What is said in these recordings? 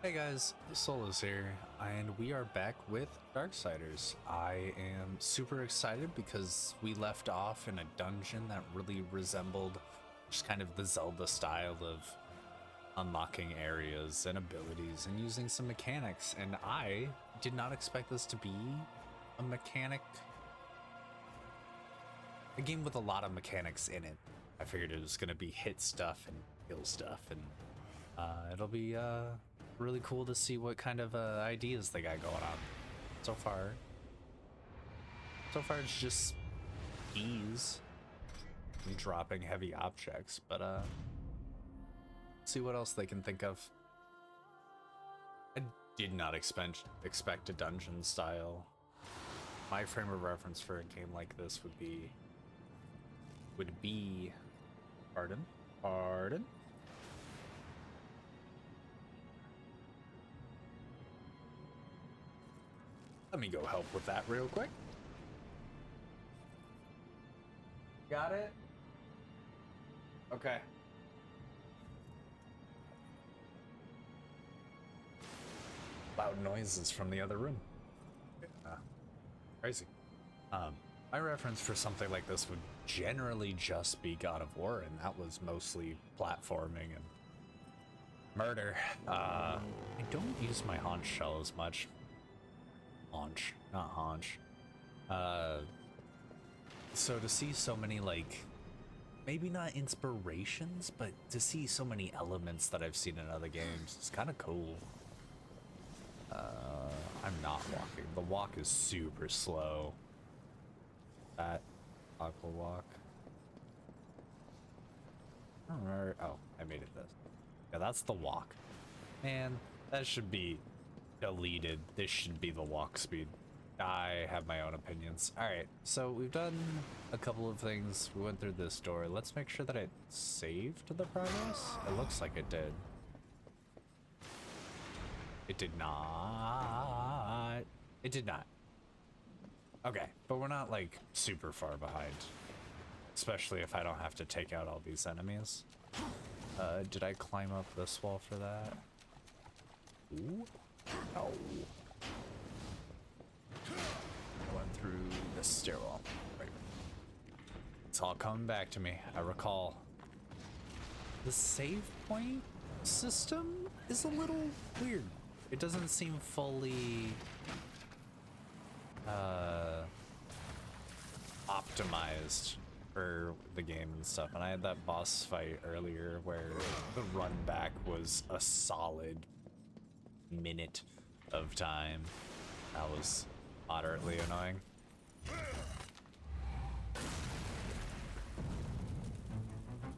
Hey guys, Soul is here, and we are back with Darksiders. I am super excited because we left off in a dungeon that really resembled just kind of the Zelda style of unlocking areas and abilities and using some mechanics, and I did not expect this to be a game with a lot of mechanics in it. I figured it was going to be hit stuff and kill stuff, and it'll be really cool to see what kind of ideas they got going on. So far it's just keys and dropping heavy objects, but see what else they can think of. I did not expect a dungeon style. My frame of reference for a game like this would be pardon. Let me go help with that real quick. Got it? Okay. Loud noises from the other room. Crazy. My reference for something like this would generally just be God of War, and that was mostly platforming and murder. I don't use my haunch shell as much. Haunch, not haunch. So to see so many, like, maybe not inspirations, but to see so many elements that I've seen in other games, it's kind of cool. I'm not walking. The walk is super slow. That aqua walk. I don't remember. Oh, I made it this. Yeah, that's the walk. Man, that should be deleted. This should be the walk speed. I have my own opinions. Alright, so we've done a couple of things. We went through this door. Let's make sure that it saved the progress. It looks like it did. It did not. It did not. Okay, but we're not like super far behind. Especially if I don't have to take out all these enemies. Did I climb up this wall for that? Ooh. No. I went through the stairwell. Right. It's all coming back to me. I recall. The save point system is a little weird. It doesn't seem fully optimized for the game and stuff. And I had that boss fight earlier where the run back was a solid minute of time. That was moderately annoying.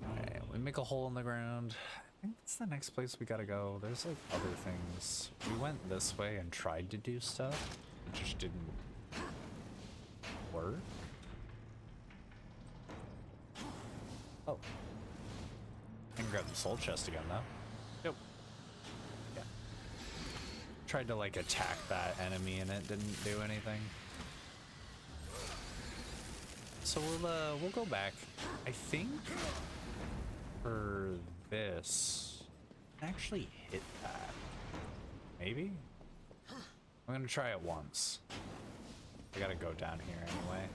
Alright, we make a hole in the ground. I think that's the next place we gotta go. There's like other things. We went this way and tried to do stuff. It just didn't work. Oh. I can grab the soul chest again though. Yep. Yeah. Tried to like attack that enemy and it didn't do anything. So we'll go back. I think for this, actually hit that. Maybe? I'm gonna try it once. I gotta go down here anyway.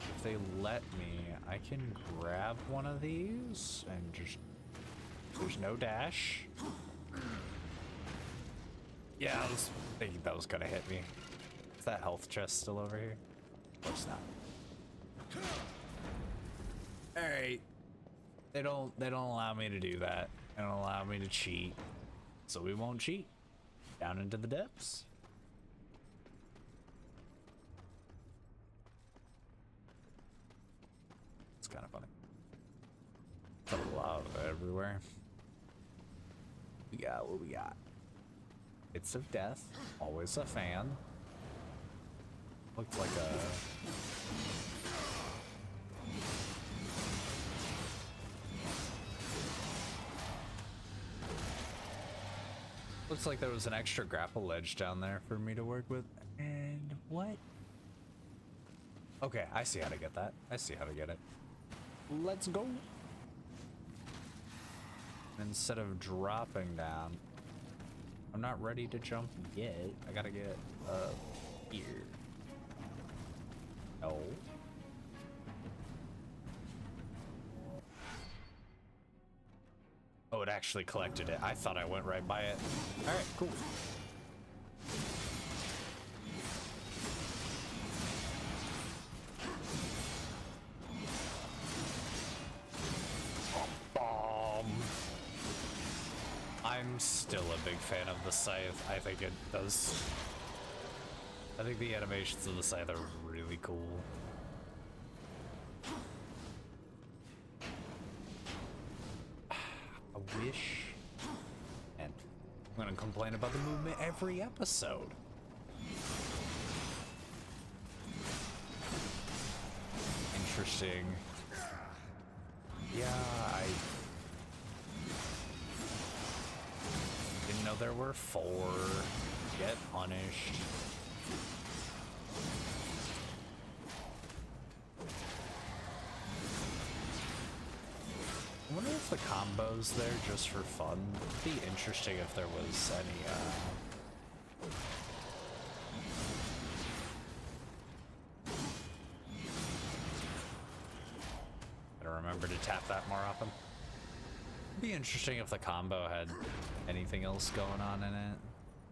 If they let me, I can grab one of these and just... There's no dash. Yeah, I was thinking that was gonna hit me. Is that health chest still over here? Of course not. Alright. They don't allow me to do that. They don't allow me to cheat. So we won't cheat. Down into the depths. It's kind of funny. It's a lava everywhere. We got what we got. Bits of death. Always a fan. Looked like a... Looks like there was an extra grapple ledge down there for me to work with. And what? Okay, I see how to get that. I see how to get it. Let's go. instead of dropping down. I'm not ready to jump yet. I gotta get up here. No. Oh, it actually collected it. I thought I went right by it. All right, cool. I'm still a big fan of the scythe. I think it does. I think the animations of the scythe are really cool. I wish. And I'm gonna complain about the movement every episode. Interesting. Yeah, I didn't know there were 4. Get punished. I wonder if the combo's there just for fun. It'd be interesting if there was any, gotta remember to tap that more often. It'd be interesting if the combo had anything else going on in it.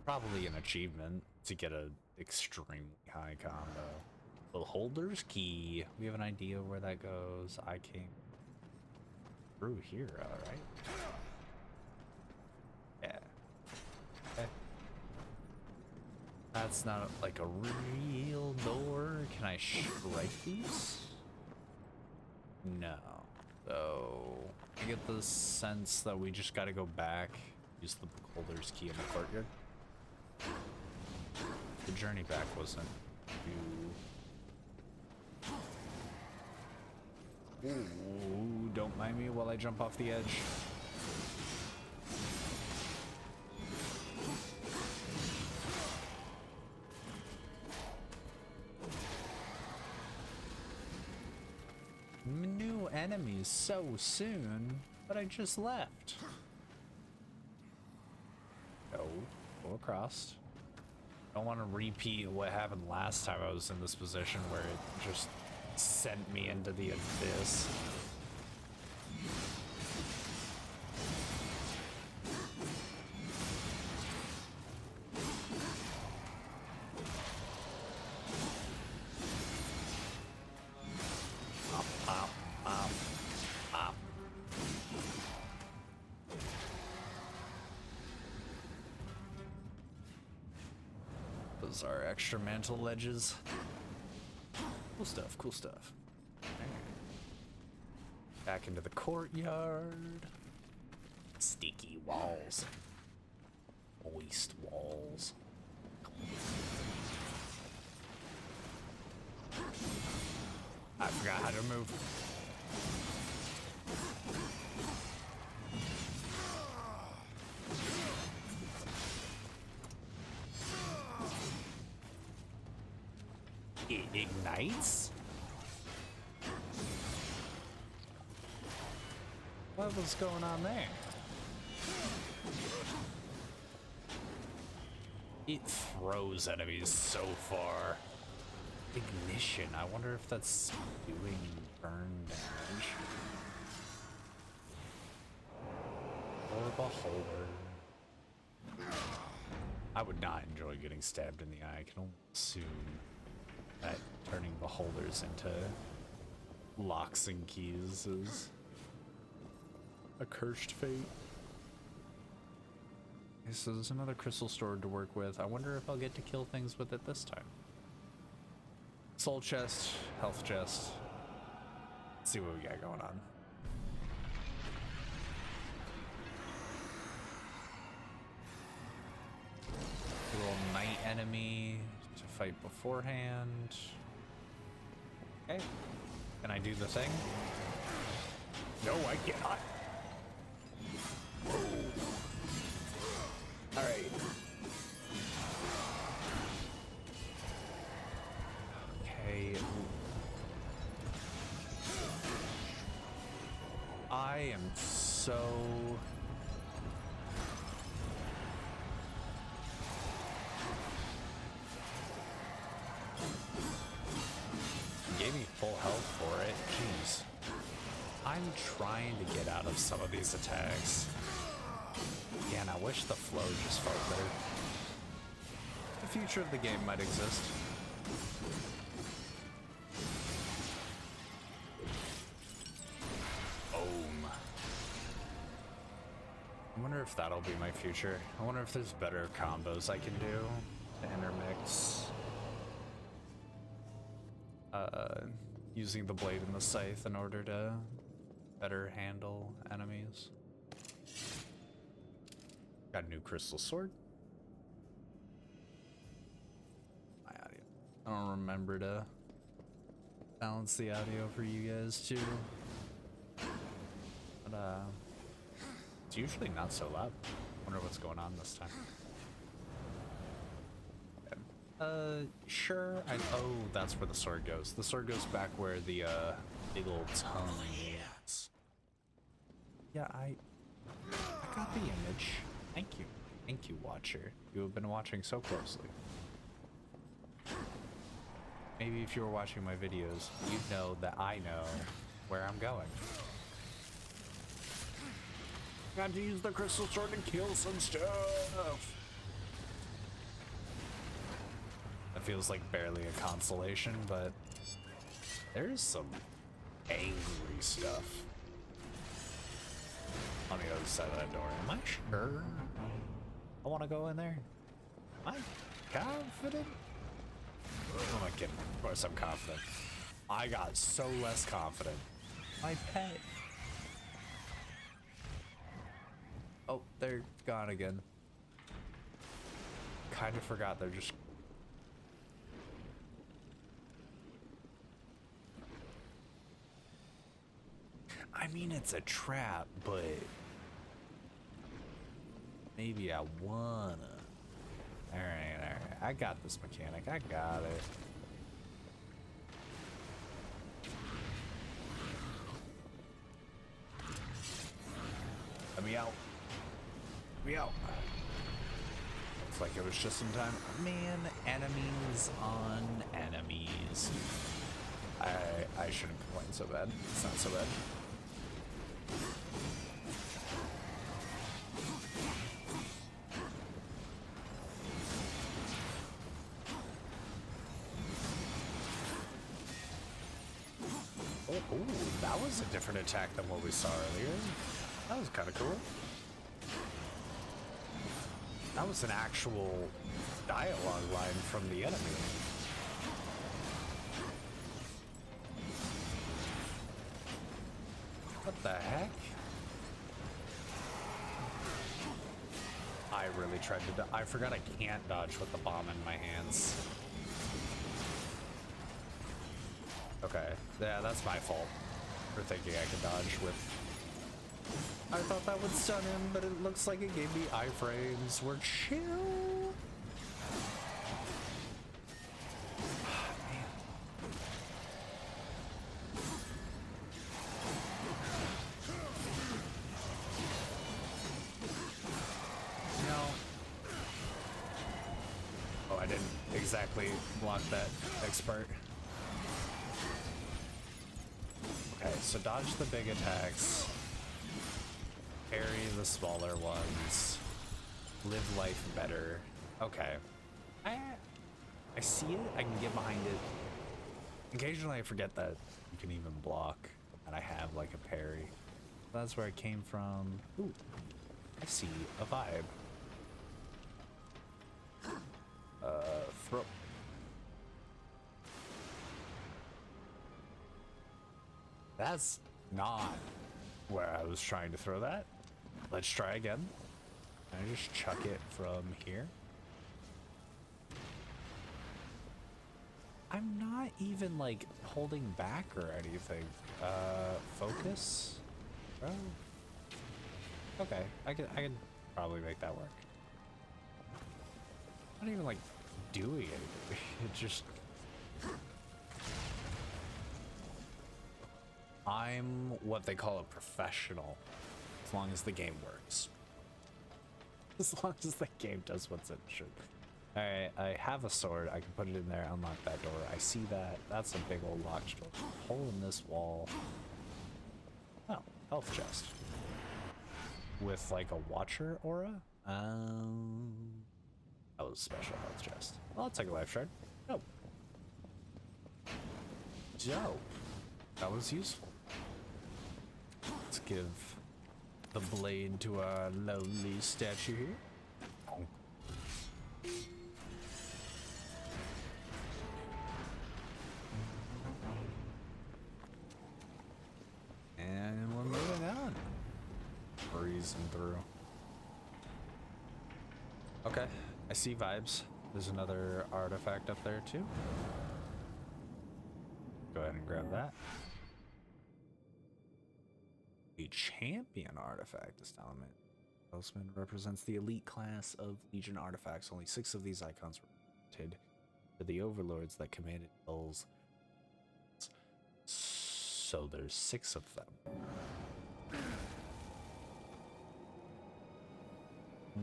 Probably an achievement to get an extremely high combo. The holder's key. We have an idea where that goes. I came through here, alright. Yeah. Okay. That's not like a real door. Can I strike these? No. So I get the sense that we just gotta go back, use the beholder's key in the courtyard. The journey back wasn't too... Ooh, don't mind me while I jump off the edge. New enemies so soon, but I just left. No, go across. Don't want to repeat what happened last time I was in this position where it just sent me into the abyss. Those are extra mantle ledges. Cool stuff, cool stuff. Back into the courtyard. Sticky walls. Moist walls. I forgot how to move. It ignites? What was going on there? It throws enemies so far. Ignition. I wonder if that's doing burn damage. Or beholder. I would not enjoy getting stabbed in the eye. I can only assume that turning beholders into locks and keys is a cursed fate. Okay, so there's another crystal stored to work with. I wonder if I'll get to kill things with it this time. Soul chest, health chest. Let's see what we got going on. Little night enemy to fight beforehand. Okay. Can I do the thing? No, I cannot. All right. Okay. I am so trying to get out of some of these attacks. Yeah, and I wish the flow just felt better. The future of the game might exist. Boom. I wonder if that'll be my future. I wonder if there's better combos I can do to intermix. Using the blade and the scythe in order to better handle enemies. Got a new crystal sword. My audio. I don't remember to balance the audio for you guys too. But it's usually not so loud. Wonder what's going on this time. Sure. Oh, that's where the sword goes. The sword goes back where the big old tongue is. Yeah, I got the image. Thank you. Thank you, watcher. You have been watching so closely. Maybe if you were watching my videos, you'd know that I know where I'm going. Got to use the crystal sword to kill some stuff. That feels like barely a consolation, but there's some angry stuff on the other side of that door. Am I sure I want to go in there? Am I confident? Oh my kidding. Of course I'm confident. I got so less confident. My pet. Oh, they're gone again. Kind of forgot they're just... I mean, it's a trap, but maybe I wanna. All right. I got this mechanic. I got it. Let me out. Let me out. Looks like it was just in time. Man, enemies on enemies. I shouldn't complain so bad. It's not so bad. Oh, that was a different attack than what we saw earlier. That was kind of cool. That was an actual dialogue line from the enemy. What the heck? I really tried to I forgot I can't dodge with the bomb in my hands. Okay, yeah, that's my fault for thinking I could dodge with... I thought that would stun him, but it looks like it gave me iframes. We're chill. Man. No. Oh, I didn't exactly block that next part. Okay, so dodge the big attacks. Parry the smaller ones. Live life better. Okay. I see it. I can get behind it. Occasionally I forget that you can even block. And I have like a parry. That's where it came from. Ooh. I see a vibe. Throw. That's not where I was trying to throw that. Let's try again. Can I just chuck it from here? I'm not even like holding back or anything. Focus? Oh. Okay, I can probably make that work. Not even like doing anything. It just... I'm what they call a professional, as long as the game works. As long as the game does what's it should. Alright, I have a sword. I can put it in there, unlock that door. I see that. That's a big old locked door. Hole in this wall. Oh, health chest with like a watcher aura. That was a special health chest. Well, I'll take a life shard. Dope. Dope. That was useful. Let's give the blade to our lonely statue here. And we're moving on. Breezing through. Okay, I see vibes. There's another artifact up there too. Go ahead and grab that. A champion artifact. This element. Postman represents the elite class of Legion artifacts. Only 6 of these icons were granted to the overlords that commanded L's. So there's 6 of them.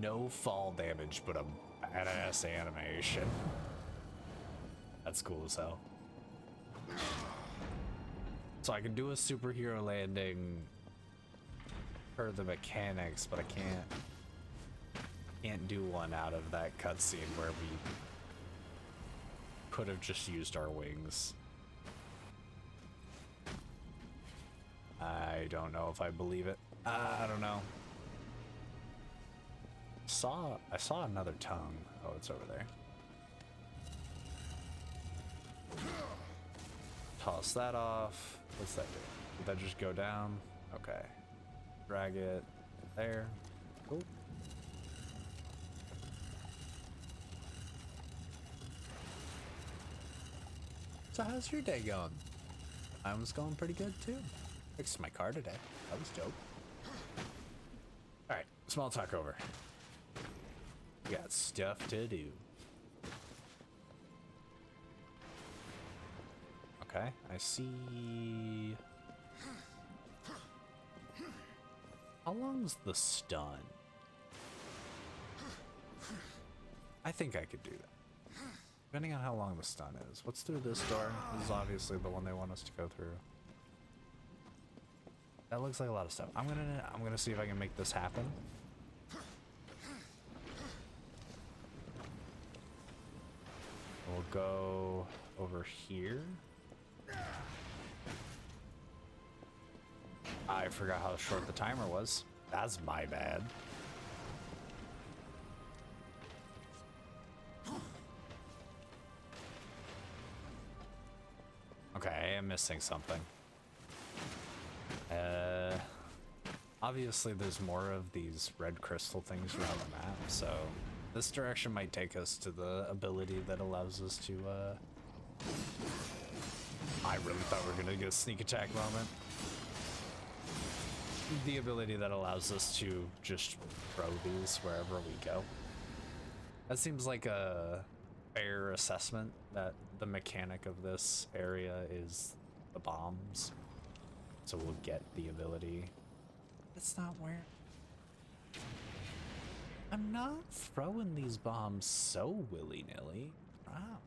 No fall damage, but a badass animation. That's cool as hell. So I can do a superhero landing per the mechanics, but I can't do one out of that cutscene where we could have just used our wings. I don't know if I believe it. I don't know. I saw another tongue. Oh, it's over there. Toss that off. What's that do? Did that just go down? Okay. Drag it there. Cool. So how's your day going? Mine was going pretty good too. Fixed my car today. That was dope. Alright, small talk over. We got stuff to do. Okay, I see. How long's the stun? I think I could do that. Depending on how long the stun is. What's through this door? This is obviously the one they want us to go through. That looks like a lot of stuff. I'm gonna see if I can make this happen. We'll go over here. I forgot how short the timer was. That's my bad. Okay, I am missing something. Obviously there's more of these red crystal things around the map, so this direction might take us to the ability that allows us to, I really thought we were gonna get a sneak attack moment. The ability that allows us to just throw these wherever we go. That seems like a fair assessment that the mechanic of this area is the bombs. So we'll get the ability. That's not where... I'm not throwing these bombs so willy-nilly. Wow.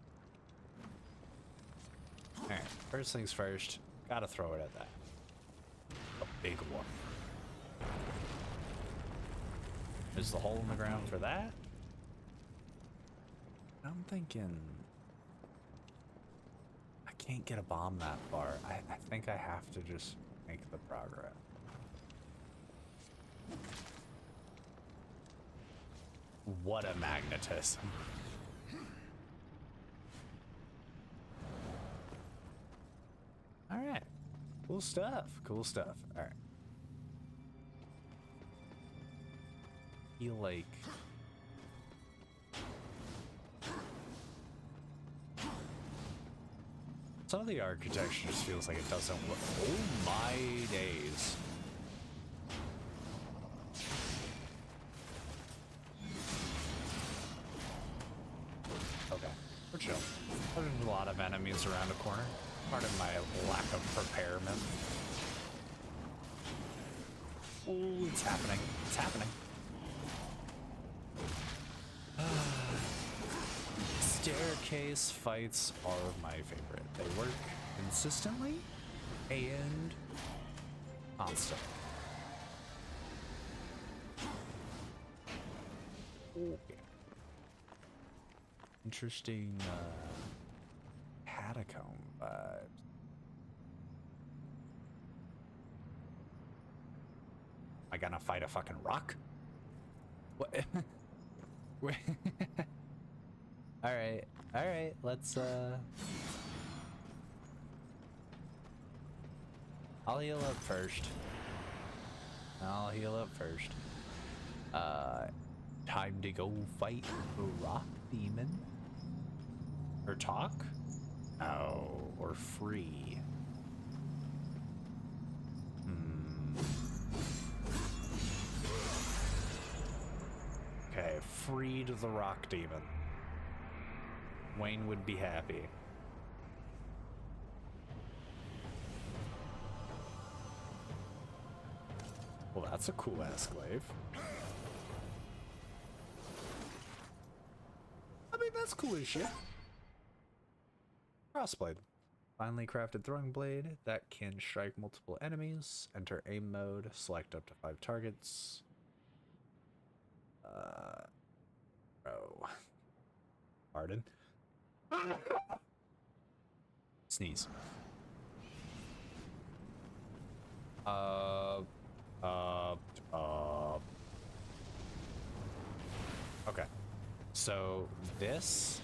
Alright, first things first. Gotta throw it at that. A big one. There's the hole in the ground for that. I'm thinking... I can't get a bomb that far. I think I have to just make the progress. What a magnetism. Alright. Cool stuff. Cool stuff. Alright. Feel like... some of the architecture just feels like it doesn't look... Oh my days. Okay, we're chill. There's a lot of enemies around the corner. Pardon my lack of preparement. Oh, it's happening. It's happening. Staircase fights are my favorite. They work consistently and constantly. Okay. Interesting catacomb vibes. Am I gonna fight a fucking rock? What? Wait. All right. All right. Let's I'll heal up first. I'll heal up first. Time to go fight a rock demon. Or talk? No, or free. Okay, freed the rock demon. Wayne would be happy. Well, that's a cool ass glaive. I mean, that's cool as shit. Crossblade. Finely crafted throwing blade that can strike multiple enemies. Enter aim mode. Select up to 5 targets. Oh. Pardon. Sneeze. Okay. So this.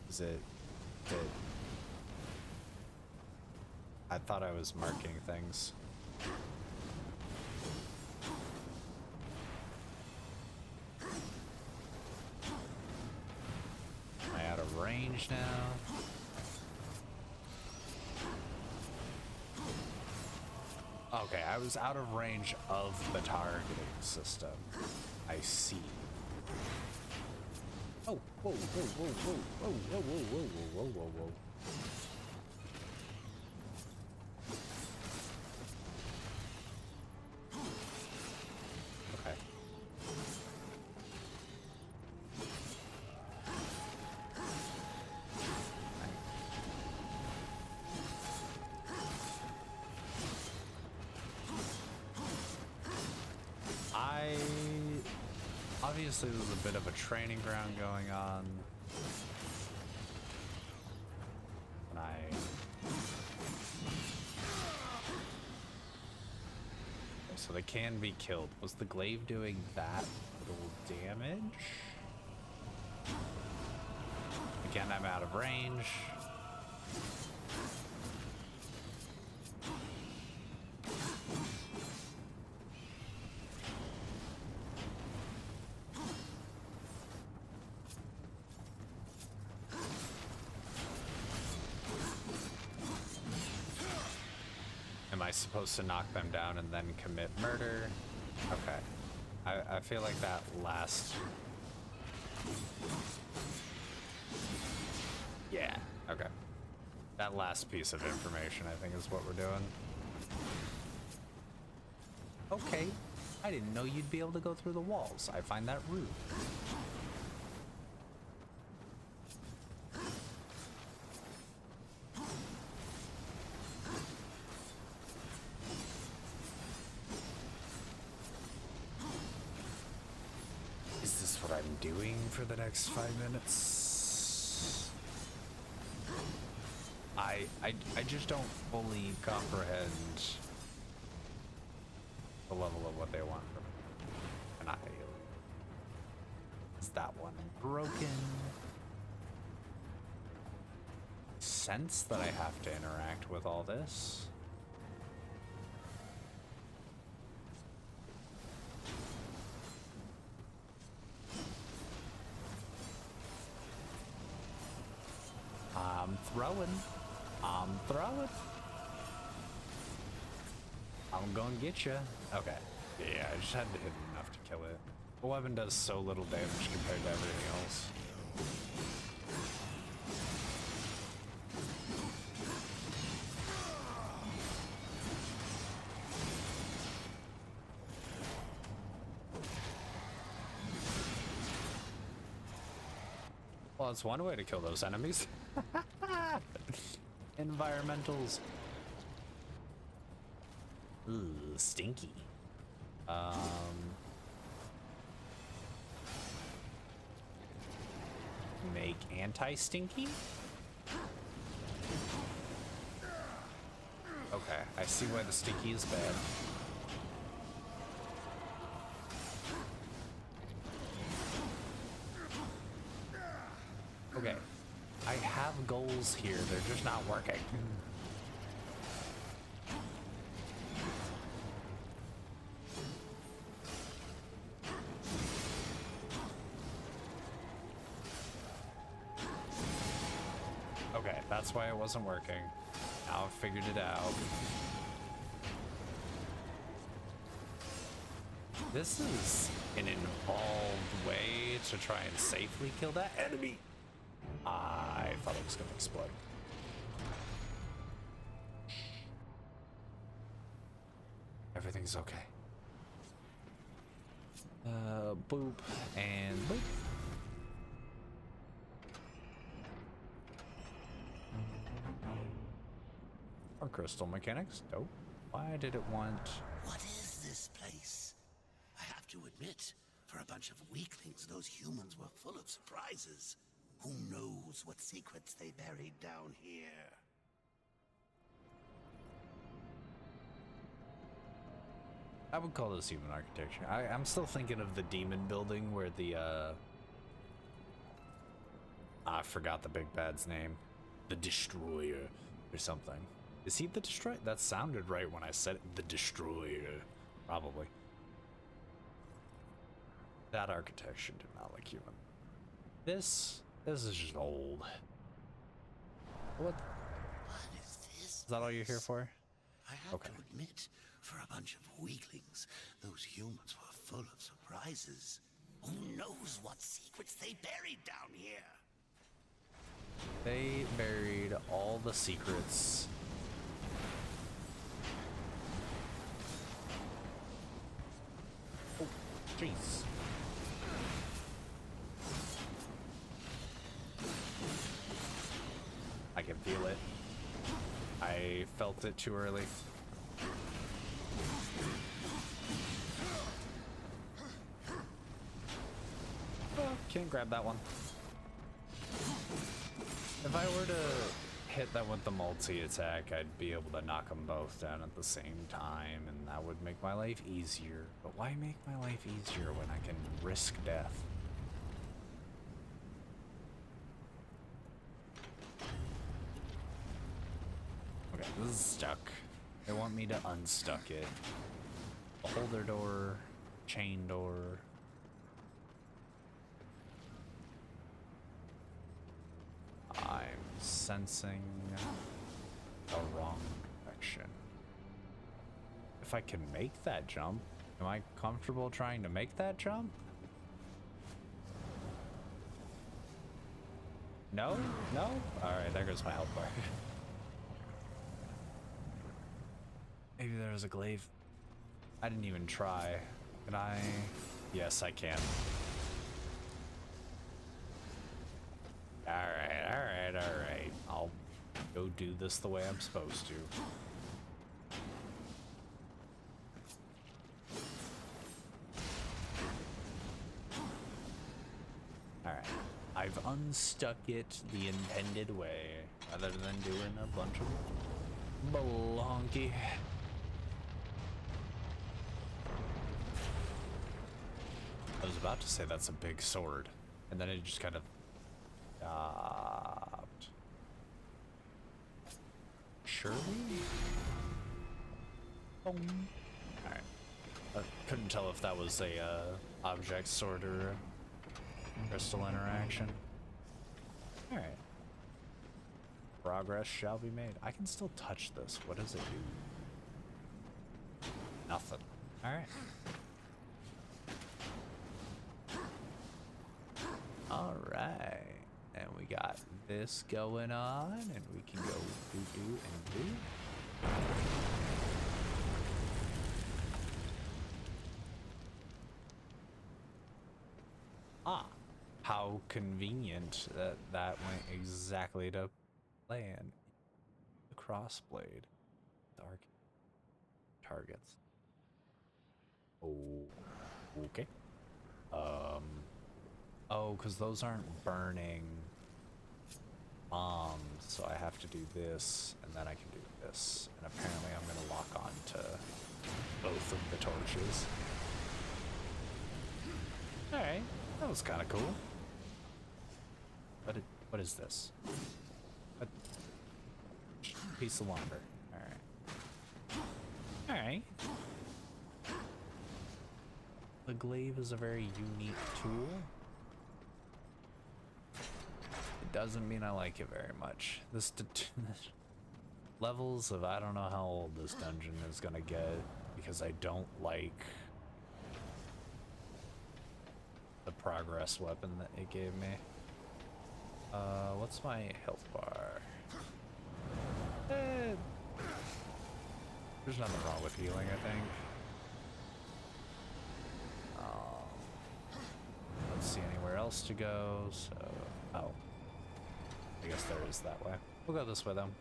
Is it? I thought I was marking things. Am I out of range now? Okay, I was out of range of the targeting system. I see. Oh, whoa, whoa, whoa, whoa, whoa, whoa, whoa, whoa, whoa, whoa, whoa. Okay. Obviously there's a bit of a training ground going on. And so they can be killed. Was the glaive doing that little damage? Again, I'm out of range. Supposed to knock them down and then commit murder. Okay. I feel like that last... Yeah, okay. That last piece of information, I think, is what we're doing. Okay. I didn't know you'd be able to go through the walls. I find that rude. Doing for the next 5 minutes. I just don't fully comprehend the level of what they want from me. And is that one broken? Sense that I have to interact with all this. I'm throwing. I'm gonna get you. Okay. Yeah, I just had to hit it enough to kill it. The weapon does so little damage compared to everything else. Well, it's one way to kill those enemies. Environmentals. Ooh, stinky. Um, make anti-stinky? Okay, I see why the stinky is bad. Okay, I have goals here, they're just not working. Okay, that's why it wasn't working. Now I've figured it out. This is an involved way to try and safely kill that enemy. I thought it was gonna explode. Everything's okay. Boop and boop. Or crystal mechanics. Dope. Why did it want... What is this place? I have to admit, for a bunch of weaklings, those humans were full of surprises. Who knows what secrets they buried down here? I would call this human architecture. I'm still thinking of the demon building where the, I forgot the big bad's name. The Destroyer or something. Is he the Destroyer? That sounded right when I said it. The Destroyer. Probably. That architecture did not look human. This is just old. What is this? Is that all you're here for? I have to admit, for a bunch of weaklings, those humans were full of surprises. Who knows what secrets they buried down here? They buried all the secrets. Oh, jeez. I can feel it. I felt it too early. Oh, can't grab that one. If I were to hit them with the multi-attack, I'd be able to knock them both down at the same time, and that would make my life easier. But why make my life easier when I can risk death? Okay, this is stuck. They want me to unstuck it. Beholder door, chain door. I'm sensing the wrong direction. If I can make that jump, am I comfortable trying to make that jump? No? No? Alright, there goes my health bar. Maybe there was a glaive. I didn't even try. Can I? Yes, I can. Alright, alright, alright. I'll go do this the way I'm supposed to. Alright. I've unstuck it the intended way, rather than doing a bunch of balonky. I was about to say that's a big sword, and then it just kind of stopped. Surely? Alright. I couldn't tell if that was a object sword or a crystal interaction. Alright. Progress shall be made. I can still touch this. What does it do? Nothing. Alright. Alright. And we got this going on, and we can go do and do. Ah, how convenient that that went exactly to plan. The crossblade. Dark. targets. Oh, okay. Oh, because those aren't burning bombs, so I have to do this, and then I can do this. And apparently I'm going to lock on to both of the torches. Alright, that was kind of cool. What is this? A piece of lumber. Alright. Alright. The glaive is a very unique tool. It doesn't mean I like it very much. This levels of I don't know how old this dungeon is gonna get because I don't like the progress weapon that it gave me. What's my health bar? There's nothing wrong with healing, I think. Let's see anywhere else to go, so... Oh. I guess there is that way. We'll go this way, then.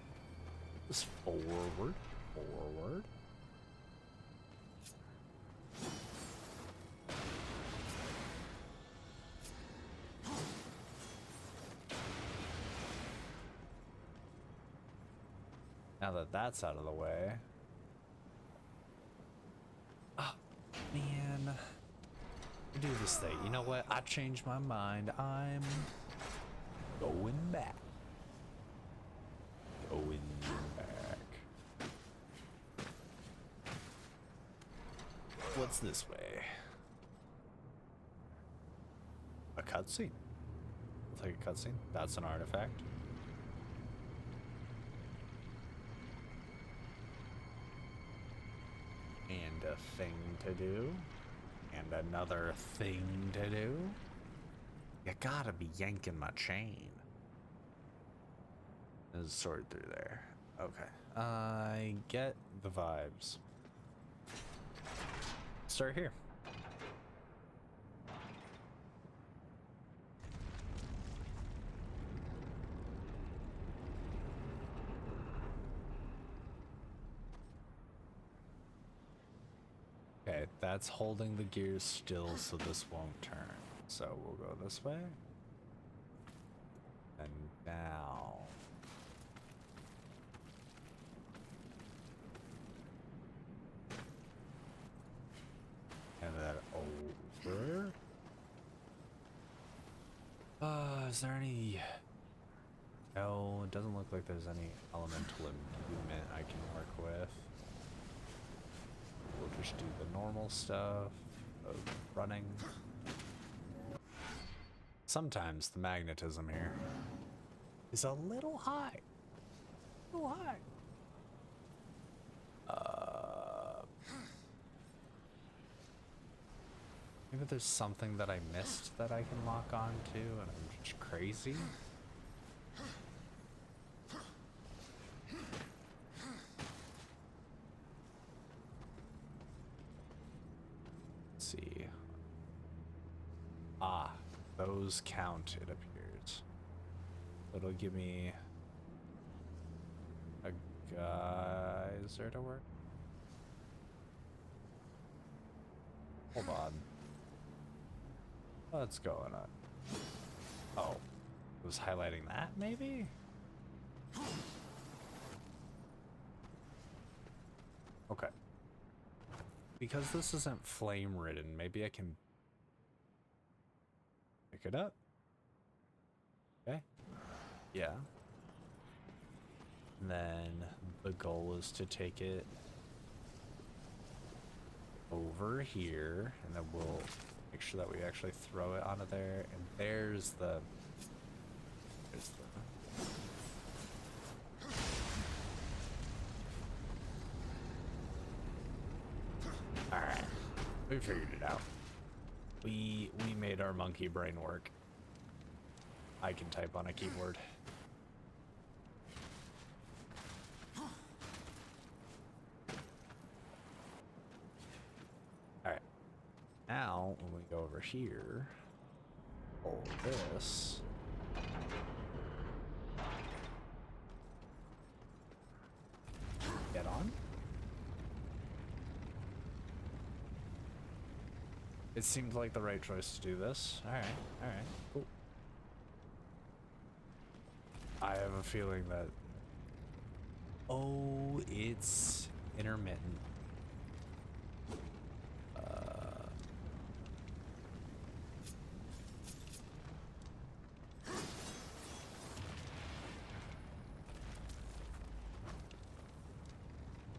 Just forward. Forward. Now that that's out of the way... Oh, man... do this thing. You know what? I changed my mind. I'm going back. Going back. What's this way? A cutscene. I'll take a cutscene. That's an artifact. And a thing to do. And another thing to do. You gotta be yanking my chain. There's a sword through there. Okay. I get the vibes. Start here. Okay, that's holding the gears still so this won't turn. So we'll go this way. And now. And then over. Is there any... No, it doesn't look like there's any elemental improvement I can work with. We'll just do the normal stuff of running. Sometimes the magnetism here is a little high. A little high. Maybe there's something that I missed that I can lock on to and I'm just crazy. Let's see. Ah, those count, it appears. It'll give me a geyser to work. Hold on. What's going on? Oh, it was highlighting that, maybe? Okay. Because this isn't flame ridden, maybe I can pick it up. Okay. Yeah. And then the goal is to take it over here, and then we'll make sure that we actually throw it onto there. And there's the... Alright. We figured it out. We made our monkey brain work. I can type on a keyboard. Alright. Now, when we go over here, hold this. Get on. It seemed like the right choice to do this. Alright, alright, cool. I have a feeling that... Oh, it's intermittent.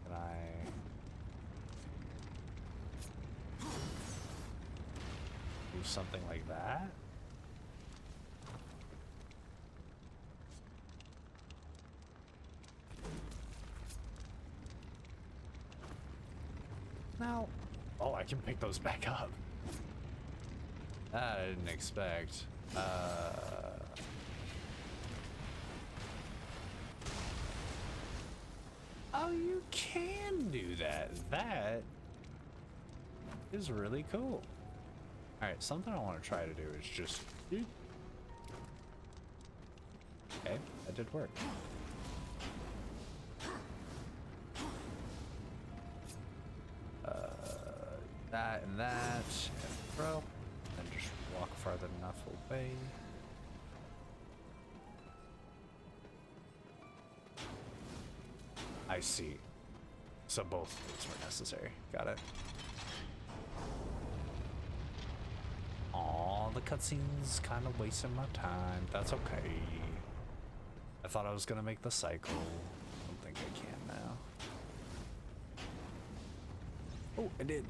Can I... do something like that? Now, oh, I can pick those back up. That I didn't expect. Oh, you can do that. That is really cool. All right, something I want to try to do is just... Okay, that did work. That and that, and throw, and just walk farther enough away. I see. So both of these were necessary. Got it. Aw, the cutscene's kind of wasting my time. That's okay. I thought I was gonna make the cycle. I don't think I can now. Oh, I did.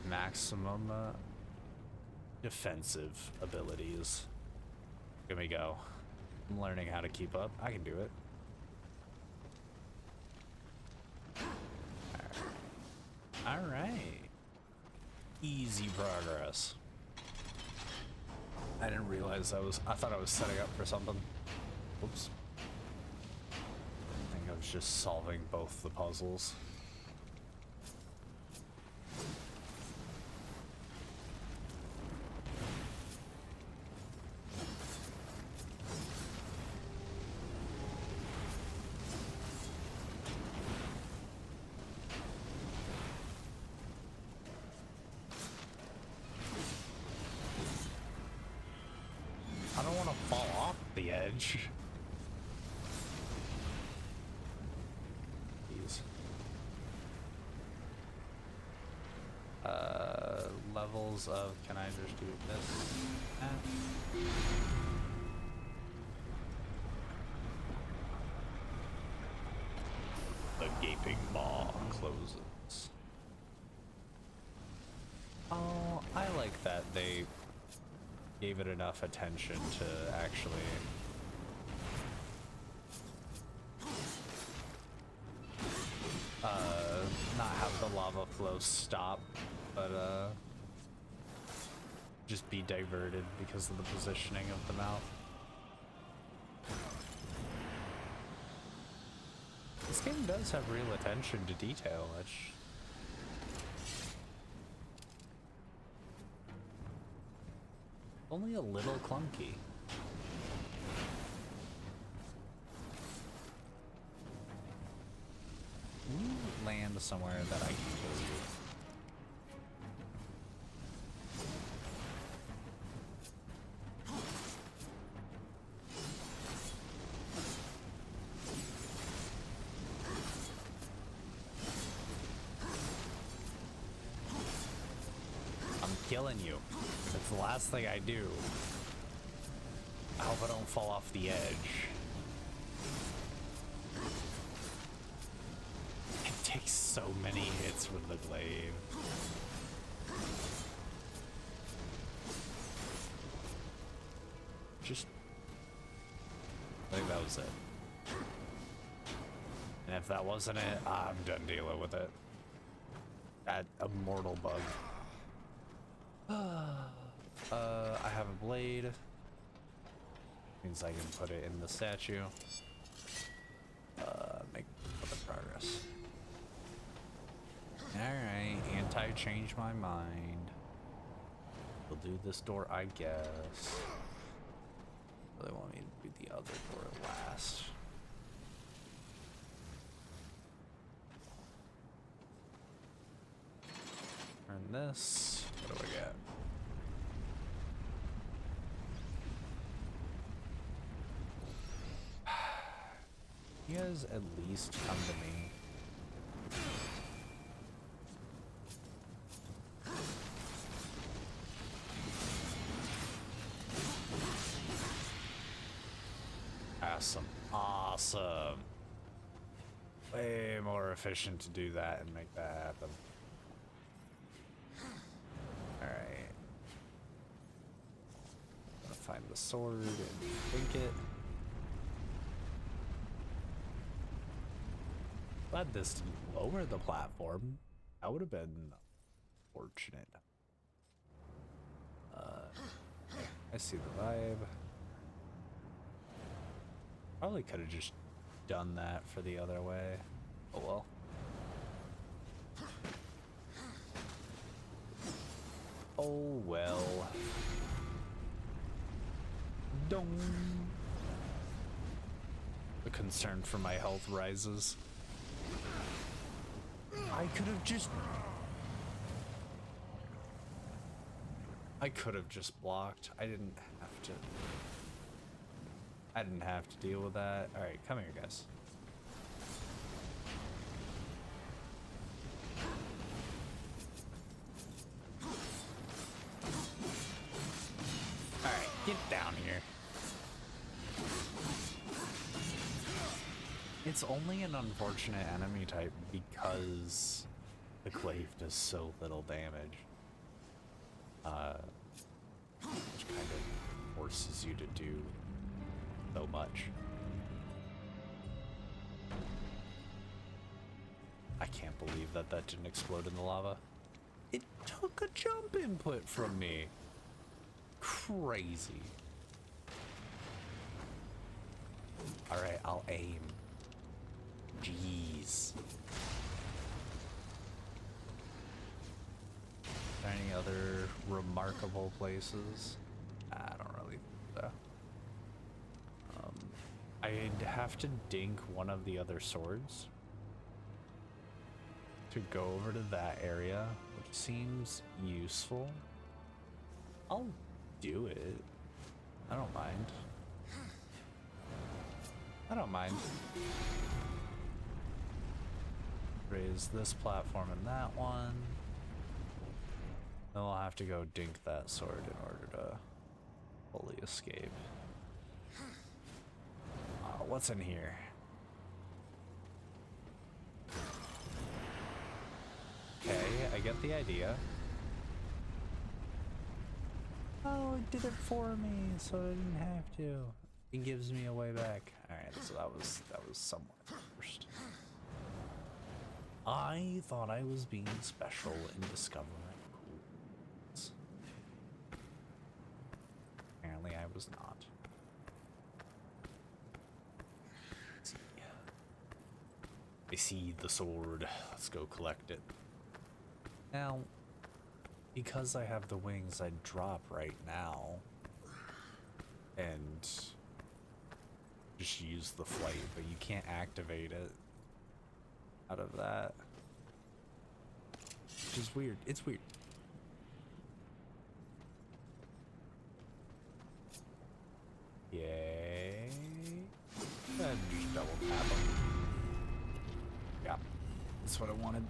Maximum defensive abilities. Here we go. I'm learning how to keep up. I can do it. All right. Easy progress. I didn't realize I thought I was setting up for something. Oops. I think I was just solving both the puzzles. I don't want to fall off the edge. Jeez. Levels of, can I just do this? The gaping maw closes. Oh, I like that they gave it enough attention to actually not have the lava flow stop, but just be diverted because of the positioning of the mouth. This game does have real attention to detail, which only a little clunky. Can you land somewhere that I can kill you? I'm killing you. It's the last thing I do. I hope I don't fall off the edge. It takes so many hits with the glaive. I think that was it. And if that wasn't it, I'm done dealing with it. That immortal bug. I have a blade. Means I can put it in the statue. Make further progress. Alright, anti-change my mind. We'll do this door, I guess. Really want me to do the other door last. Turn this. What do I get? You guys at least come to me. Awesome. Awesome. Way more efficient to do that and make that happen. Alright. Gonna find the sword and think it. Glad this didn't lower the platform. That would have been fortunate. I see the vibe. Probably could have just done that for the other way. Oh well. Oh well. Dong. The concern for my health rises. I could have just blocked. I didn't have to deal with that. All right, come here, guys. All right, get down here. It's only an unfortunate enemy type because the glaive does so little damage. Which kind of forces you to do so much. I can't believe that didn't explode in the lava. It took a jump input from me. Crazy. All right, I'll aim. Jeez. Any other remarkable places? I don't really think so. I'd have to dink one of the other swords to go over to that area, which seems useful. I'll do it. I don't mind. I don't mind. Raise this platform and that one. Then we'll have to go dink that sword in order to fully escape. What's in here? Okay, I get the idea. Oh, it did it for me, so I didn't have to. It gives me a way back. Alright, so that was somewhat first. I thought I was being special in discovering pools. Apparently I was not. Let's see. I see the sword. Let's go collect it. Now, because I have the wings, I'd drop right now and just use the flight, but you can't activate it out of that, which is weird. It's weird. Yay. And just double tap them. Yeah, that's what I wanted.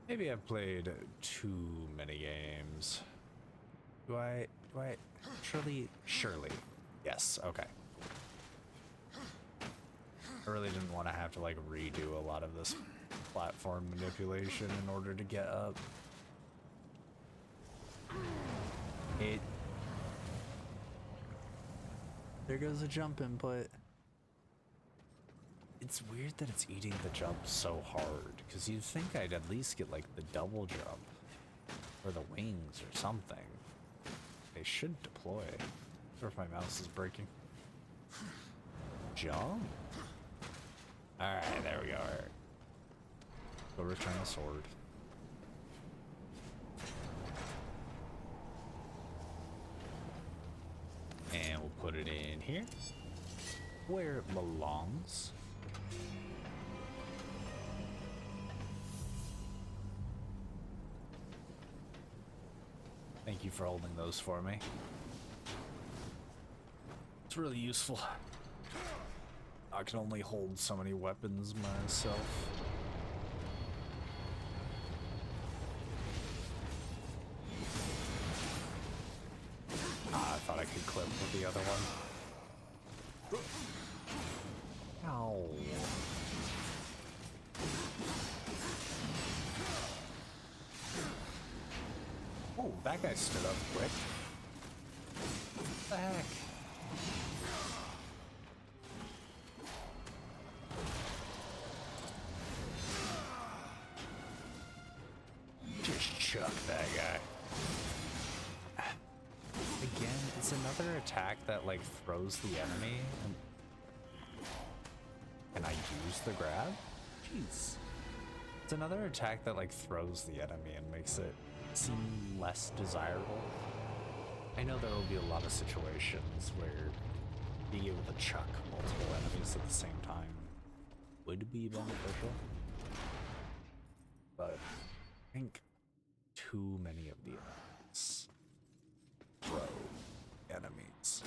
Maybe I've played too many games. Do I, surely, yes, okay. I really didn't want to have to like redo a lot of this platform manipulation in order to get up. There goes a jump input. It's weird that it's eating the jump so hard, because you'd think I'd at least get like the double jump or the wings or something. They should deploy. I wonder if my mouse is breaking. Jump. All right, there we are. Go return the sword. And we'll put it in here, where it belongs. Thank you for holding those for me. It's really useful. I can only hold so many weapons myself. I thought I could clip with the other one. Ow. Oh, that guy stood up quick. What the heck? Just chuck that guy. Again, it's another attack that like throws the enemy. Can I use the grab? Jeez. It's another attack that like throws the enemy and makes it seem less desirable. I know there will be a lot of situations where being able to chuck multiple enemies at the same time would be beneficial, but I think too many of the enemies throw enemies.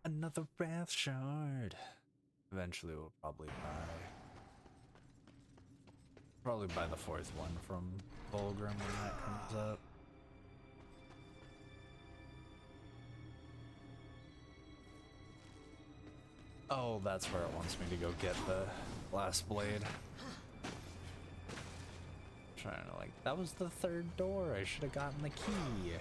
Another Wrath Shard. Eventually we'll probably buy the fourth one from Volgrim when that comes up. Oh, that's where it wants me to go get the last blade. Trying to like, that was the third door. I should have gotten the key.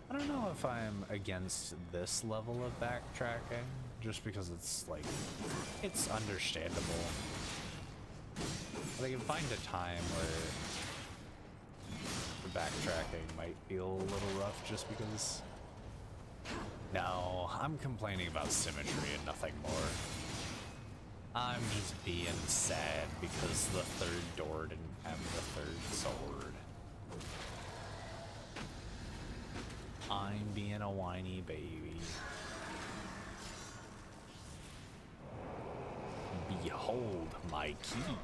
I don't know if I'm against this level of backtracking, just because it's like, it's understandable. But I can find a time where the backtracking might feel a little rough just because... No, I'm complaining about symmetry and nothing more. I'm just being sad because the third door didn't have the third sword. I'm being a whiny baby. Behold my key.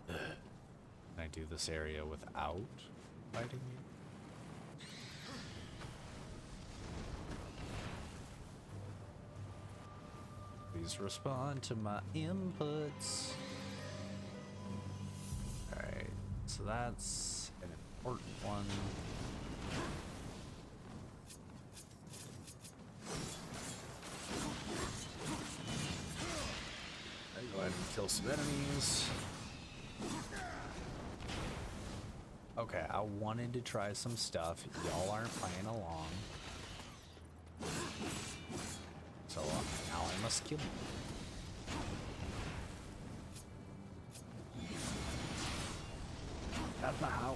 Can I do this area without fighting you? Please respond to my inputs. Alright, so that's an important one. Go ahead and kill some enemies. Okay, I wanted to try some stuff. Y'all aren't playing along. So now I must kill you. That's not how.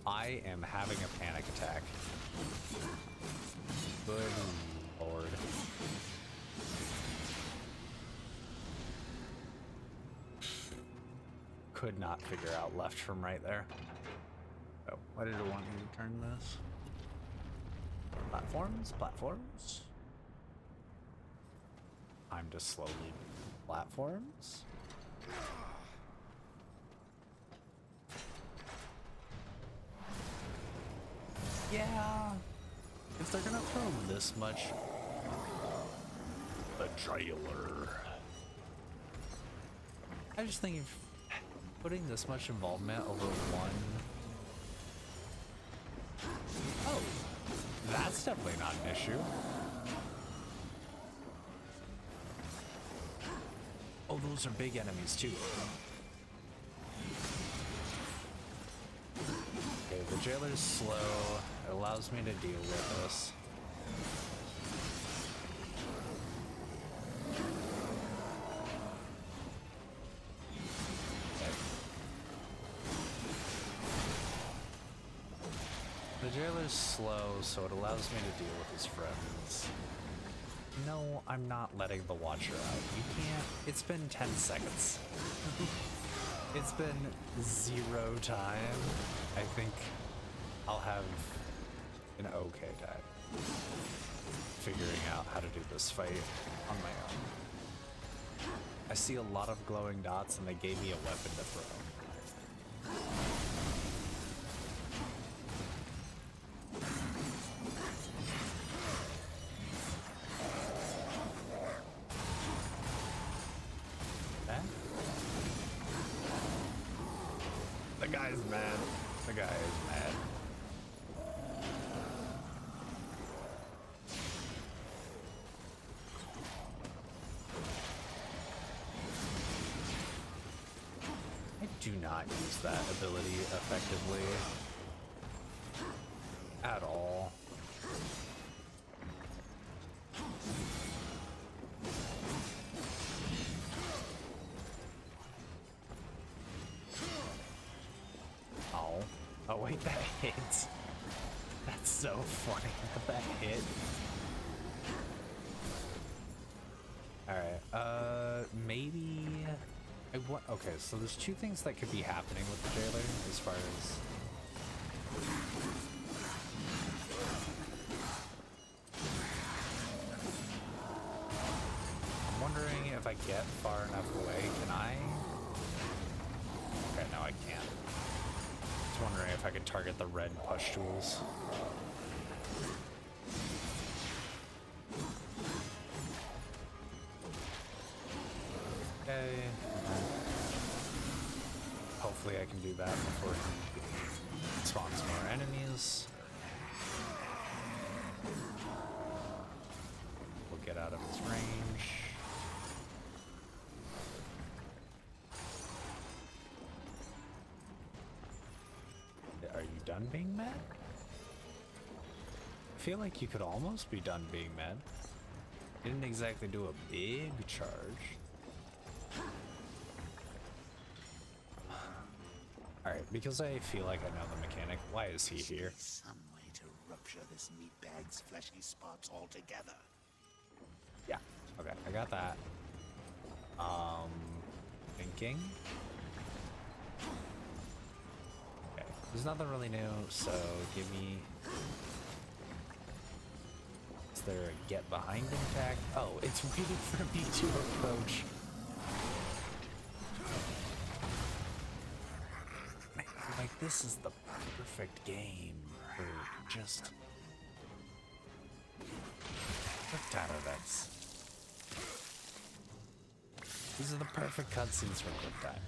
I am having a panic attack. Good Lord. Could not figure out left from right there. Oh, why did it want me to turn this? Platforms, platforms. I'm just slowly platforms. Yeah. If they're gonna throw this much the trailer. I just think if putting this much involvement over one. Oh, that's definitely not an issue. Oh, those are big enemies too. Okay, the jailer's slow. It allows me to deal with this. The jailer's slow, so it allows me to deal with his friends. No, I'm not letting the watcher out. You can't. It's been 10 seconds. It's been 0 time. I think I'll have an okay time figuring out how to do this fight on my own. I see a lot of glowing dots and they gave me a weapon to throw. The guy's mad. The guy is mad. I do not use that ability effectively at all. Oh wait, that hit. That's so funny that hit. Alright, maybe okay, so there's two things that could be happening with the jailer as far as I'm wondering if I get far enough away, can I? Okay, no I can't. Wondering if I could target the red pustules. Okay. Hopefully I can do that before he spawns more enemies. We'll get out of his range. Are you done being mad? I feel like you could almost be done being mad. Didn't exactly do a big charge. Alright, because I feel like I know the mechanic, why is he here? Some way to rupture this meatbag's fleshy spots altogether. Yeah, okay, I got that. Thinking. There's nothing really new, so give me... Is there a get behind him tag? Oh, it's waiting for me to approach. Man, like, this is the perfect game for just... quick time events. These are the perfect cutscenes for quick time.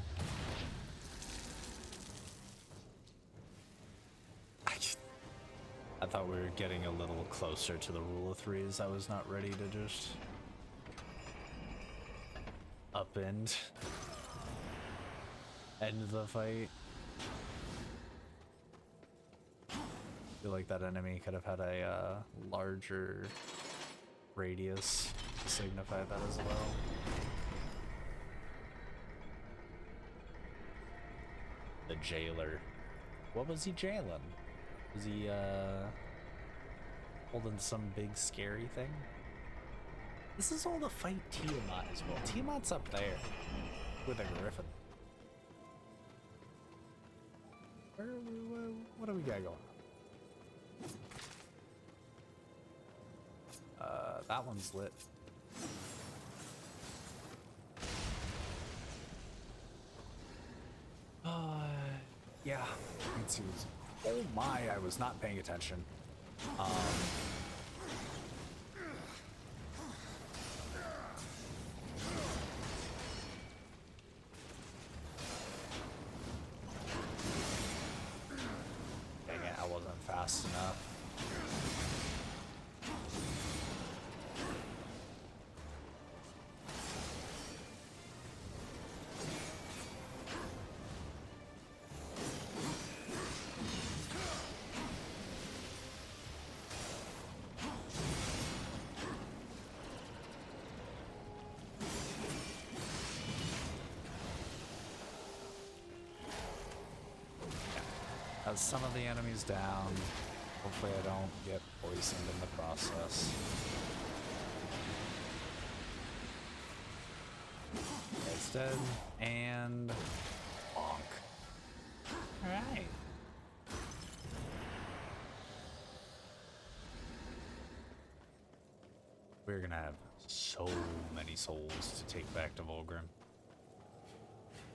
I thought we were getting a little closer to the rule of threes. I was not ready to just upend end the fight. I feel like that enemy could have had a larger radius to signify that as well. The jailer. What was he jailing? Was he, holding some big scary thing? This is all to fight Tiamat as well. Tiamat's up there with a griffin. What do we got going on? That one's lit. Yeah, it seems. Oh my, I was not paying attention. Dang it, I wasn't fast enough. Some of the enemies down. Hopefully I don't get poisoned in the process. It's dead. And bonk. Alright. We're gonna have so many souls to take back to Volgrim.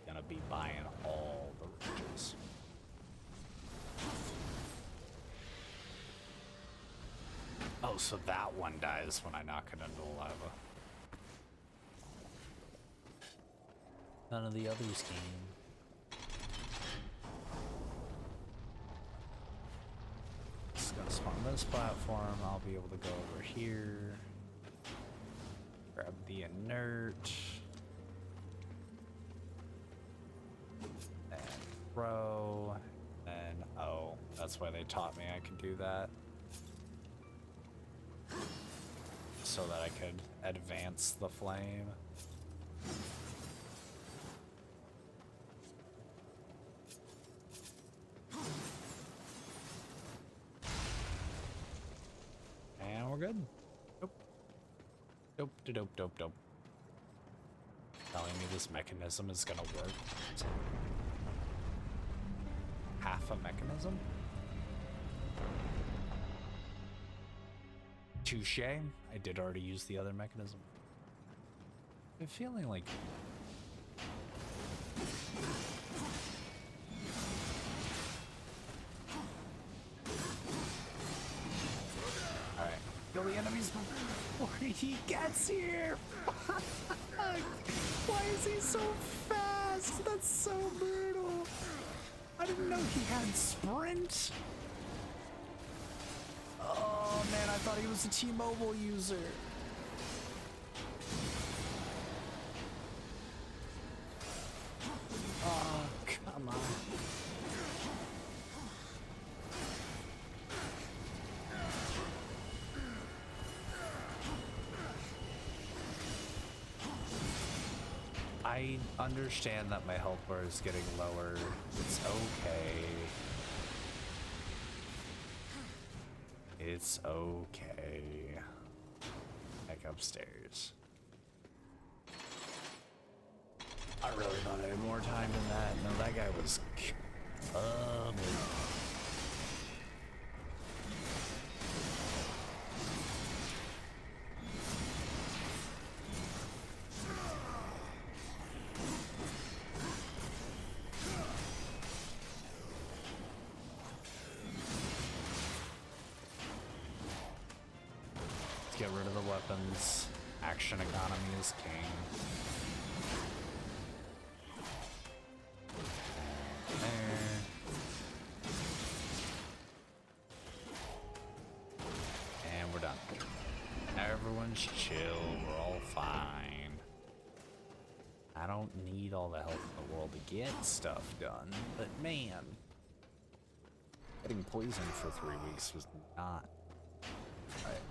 Gonna be buying all the riches. Oh, so that one dies when I knock it into the lava. None of the others can. Just gonna spawn this platform. I'll be able to go over here. Grab the inert. And throw. And oh, that's why they taught me I could do that. So that I could advance the flame. And we're good. Nope. Dope, dope, dope, dope. Telling me this mechanism is gonna work. Half a mechanism? Touche. I did already use the other mechanism. I'm feeling like... Alright. Kill the enemies before he gets here! Why is he so fast? That's so brutal! I didn't know he had sprint! Oh man, I thought he was a T-Mobile user. Oh, come on. I understand that my health bar is getting lower. It's okay. It's okay. Back upstairs. I really thought I had more time than that. No, that guy was... Get rid of the weapons. Action economy is king. There. And we're done. Everyone's chill. We're all fine. I don't need all the help in the world to get stuff done, but man, getting poisoned for 3 weeks was not right.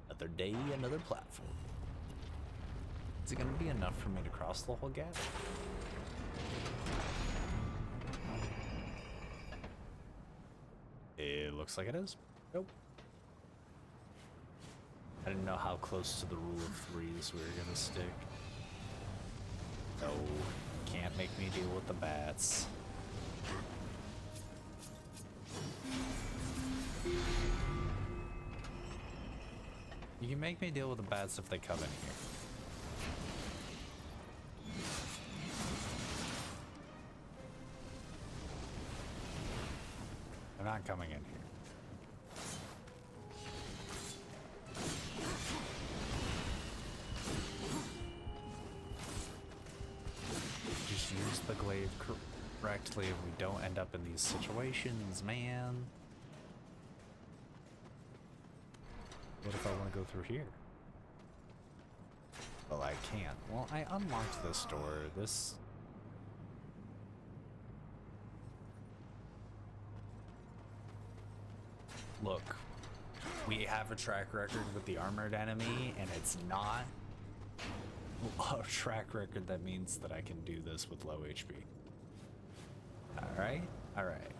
Another day, another platform. Is it gonna be enough for me to cross the whole gap? It looks like it is. Nope. I didn't know how close to the rule of threes we were gonna stick. No, can't make me deal with the bats. You can make me deal with the bats if they come in here. They're not coming in here. Just use the glaive correctly if we don't end up in these situations, man. What if I want to go through here? Well, I can't. Well, I unlocked this door. This... Look, we have a track record with the armored enemy, and it's not a track record that means that I can do this with low HP. Alright, alright.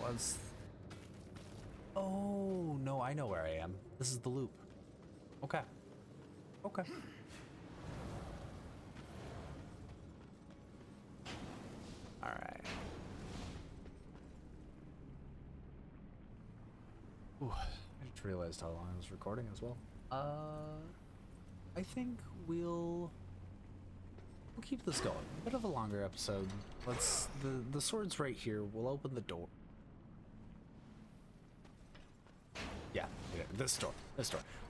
Was... Oh, no, I know where I am. This is the loop. Okay. Okay. Alright. Ooh, I just realized how long I was recording as well. I think we'll keep this going. A bit of a longer episode. Let's... The sword's right here. We'll open the door. Yeah, this door.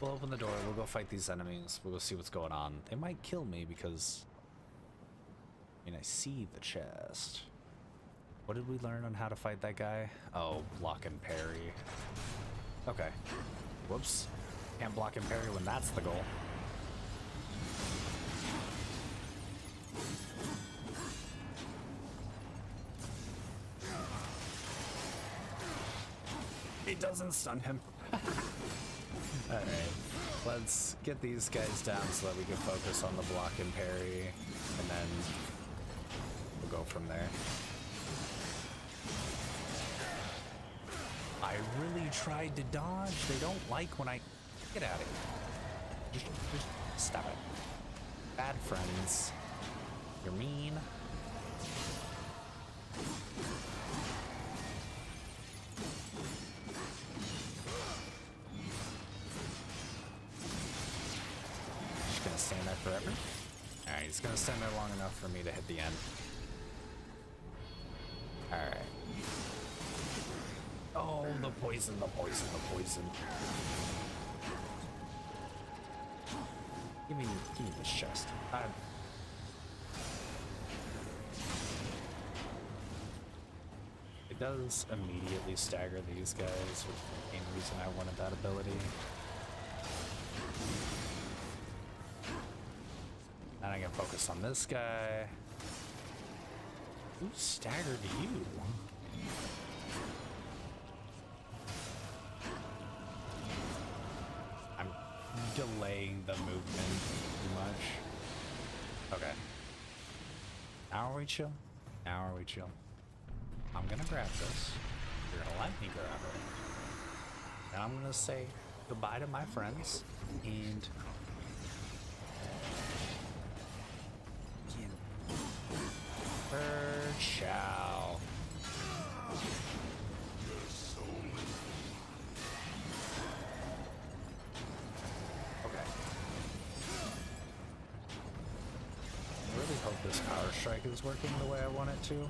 We'll open the door, we'll go fight these enemies, we'll go see what's going on. They might kill me because... I mean, I see the chest. What did we learn on how to fight that guy? Oh, block and parry. Okay. Whoops. Can't block and parry when that's the goal. It doesn't stun him. Alright, let's get these guys down so that we can focus on the block and parry, and then we'll go from there. I really tried to dodge. They don't like when I... Get out of here. Just stop it. Bad friends. You're mean. Stand there forever. Alright, he's gonna stand there long enough for me to hit the end. Alright. Oh, the poison, the poison, the poison. Give me this chest. It does immediately stagger these guys, which is the main reason I wanted that ability. And I can focus on this guy. Who staggered you? I'm delaying the movement too much. Okay. Now are we chill? Now are we chill? I'm gonna grab this. You're gonna let me grab it. And I'm gonna say goodbye to my friends and ciao. Okay. I really hope this power strike is working the way I want it to.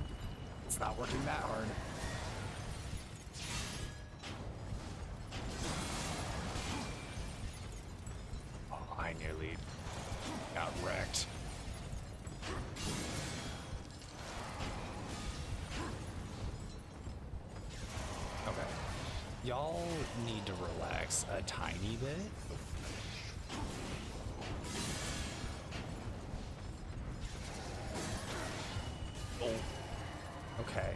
It's not working that hard. Oh, I nearly got wrecked. Y'all need to relax a tiny bit. Oh. Okay.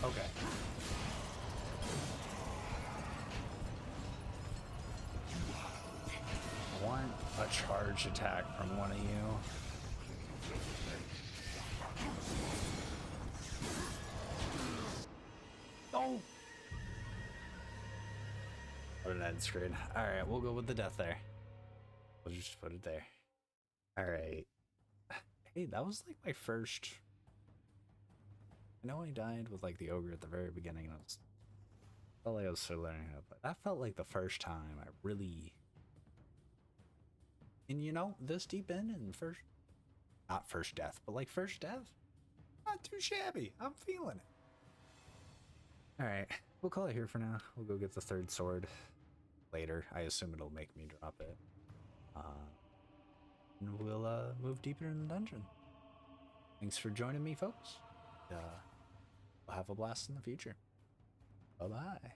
Okay. I want a charge attack from one of you. Oh! What an end screen. Alright, we'll go with the death there. We'll just put it there. Alright. Hey, that was like my first... I know I died with like the ogre at the very beginning and felt like I was still learning how to play. That felt like the first time I really... And you know, this deep in and first... Not first death, but like first death? Not too shabby. I'm feeling it. Alright, we'll call it here for now. We'll go get the third sword later. I assume it'll make me drop it. And we'll move deeper in the dungeon. Thanks for joining me, folks. We'll have a blast in the future. Bye-bye.